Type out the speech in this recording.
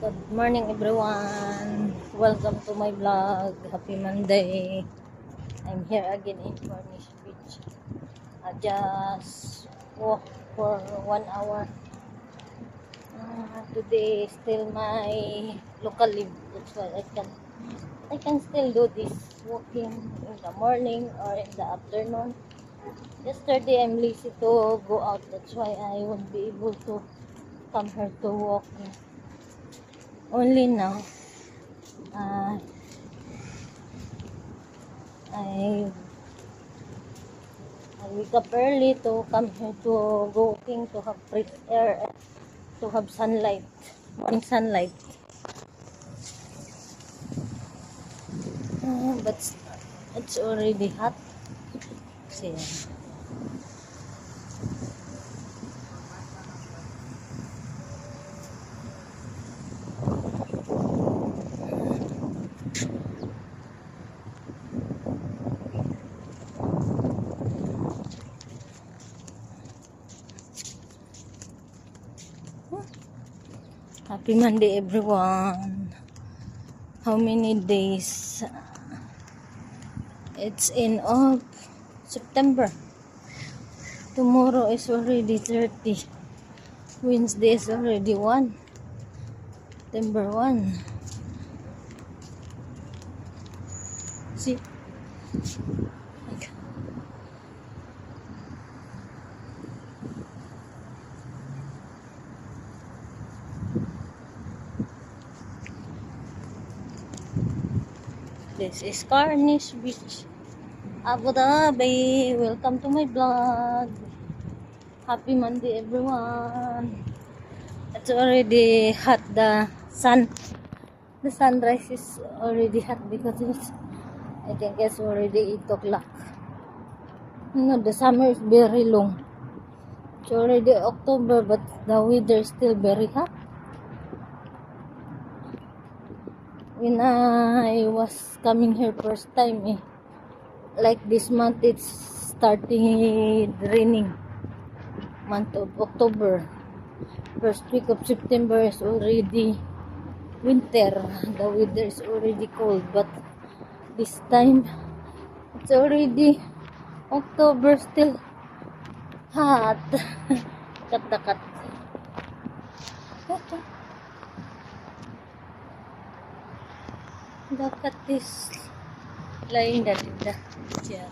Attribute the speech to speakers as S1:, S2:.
S1: Good morning everyone. Welcome to my vlog. Happy Monday. I'm here again in Cornish Beach. I just walk for 1 hour. Today is still my local leave. That's why I can still do this walking in the morning or in the afternoon. Yesterday I'm lazy to go out. That's why I won't be able to come here to walk. Only now. Uh, I wake up early to come here to go walking, to have fresh air, to have sunlight, morning sunlight. But it's already hot. See, happy Monday everyone. How many days? It's in of September. Tomorrow is already 30. Wednesday is already 1. September 1. See? This is Cornish Beach, Abu Dhabi. Welcome to my vlog. Happy Monday everyone. It's already hot. The sunrise is already hot because I think it's already 8 o'clock. The summer is very long. It's already October, but the weather is still very hot. When I was coming here first time, like this month, it's starting raining. Month of October. First week of September is already winter. The weather is already cold, but this time it's already October, still hot. Cut the cut. The cat is lying down in the chair.